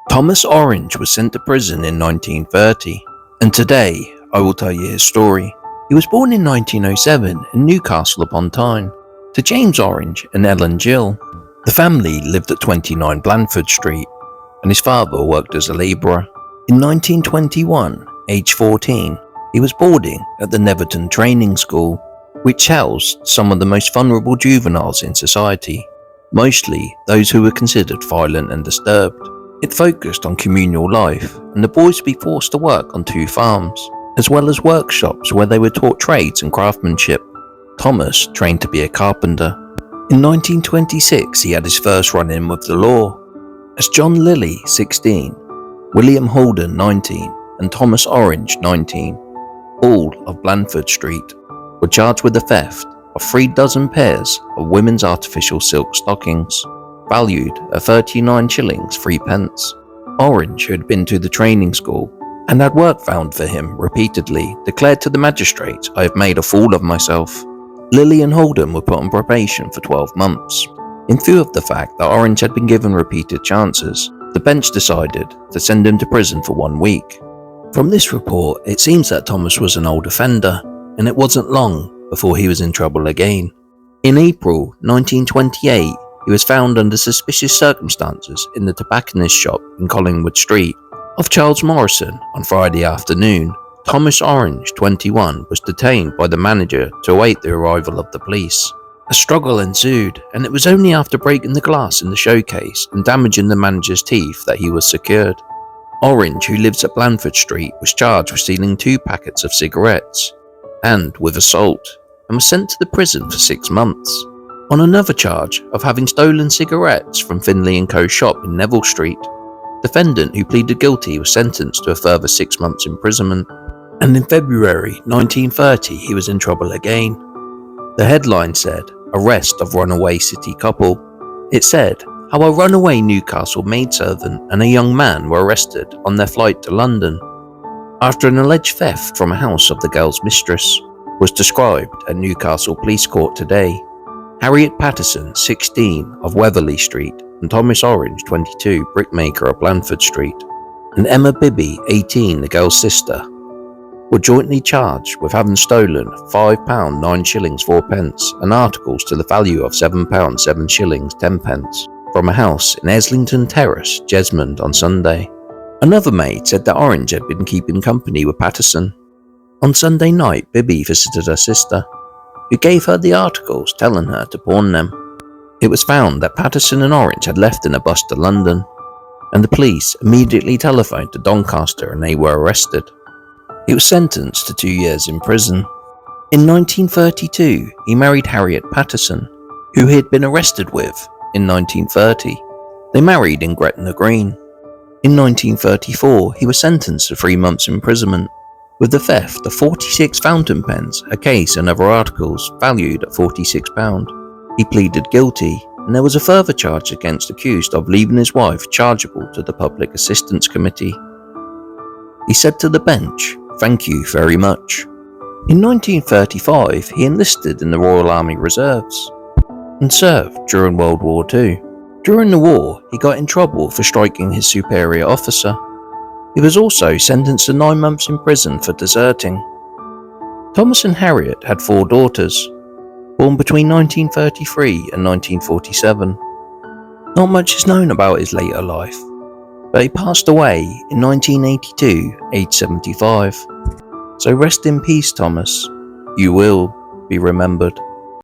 Thomas Orange was sent to prison in 1930, and today I will tell you his story. He was born in 1907 in Newcastle upon Tyne to James Orange and Ellen Gill. The family lived at 29 Blandford Street, and his father worked as a labourer. In 1921, aged 14, he was boarding at the Netherton Training School, which housed some of the most vulnerable juveniles in society, mostly those who were considered violent and disturbed. It focused on communal life, and the boys would be forced to work on 2 farms, as well as workshops where they were taught trades and craftsmanship. Thomas trained to be a carpenter. In 1926, he had his first run-in with the law, as John Lilly, 16, William Holden, 19, and Thomas Orange, 19, all of Blandford Street, were charged with the theft of 36 pairs of women's artificial silk stockings, valued at 39 shillings 3 pence. Orange, who had been to the training school and had work found for him repeatedly, declared to the magistrate, "I have made a fool of myself." Lilly and Holden were put on probation for 12 months. In view of the fact that Orange had been given repeated chances, the bench decided to send him to prison for 1 week. From this report, it seems that Thomas was an old offender, and it wasn't long before he was in trouble again. In April 1928, he was found under suspicious circumstances in the tobacconist shop in Collingwood Street off Charles Morrison on Friday afternoon. Thomas Orange, 21, was detained by the manager to await the arrival of the police. A struggle ensued, and it was only after breaking the glass in the showcase and damaging the manager's teeth that he was secured. Orange, who lives at Blandford Street, was charged with stealing 2 packets of cigarettes and with assault, and was sent to the prison for 6 months. On another charge of having stolen cigarettes from Finlay & Co. shop in Neville Street, defendant who pleaded guilty was sentenced to a further 6 months imprisonment. And in February 1930, he was in trouble again. The headline said, "Arrest of runaway city couple." It said how a runaway Newcastle maidservant and a young man were arrested on their flight to London after an alleged theft from a house of the girl's mistress was described at Newcastle Police Court today. Harriet Patterson, 16, of Weatherly Street, and Thomas Orange, 22, brickmaker of Blandford Street, and Emma Bibby, 18, the girl's sister, were jointly charged with having stolen £5 9 shillings 4 pence and articles to the value of £7 7 shillings 10 pence from a house in Eslington Terrace, Jesmond, on Sunday. Another maid said that Orange had been keeping company with Patterson. On Sunday night, Bibby visited her sister, who gave her the articles, telling her to pawn them. It was found that Patterson and Orange had left in a bus to London, and the police immediately telephoned to Doncaster and they were arrested. He was sentenced to 2 years in prison. In 1932, he married Harriet Patterson, who he had been arrested with in 1930. They married in Gretna Green. In 1934, he was sentenced to 3 months imprisonment with the theft of 46 fountain pens, a case and other articles valued at £46. He pleaded guilty, and there was a further charge against accused of leaving his wife chargeable to the Public Assistance Committee. He said to the bench, "Thank you very much." In 1935, he enlisted in the Royal Army Reserves and served during World War II. During the war, he got in trouble for striking his superior officer. He was also sentenced to 9 months in prison for deserting. Thomas and Harriet had 4 daughters, born between 1933 and 1947. Not much is known about his later life, but he passed away in 1982, aged 75. So rest in peace, Thomas. You will be remembered.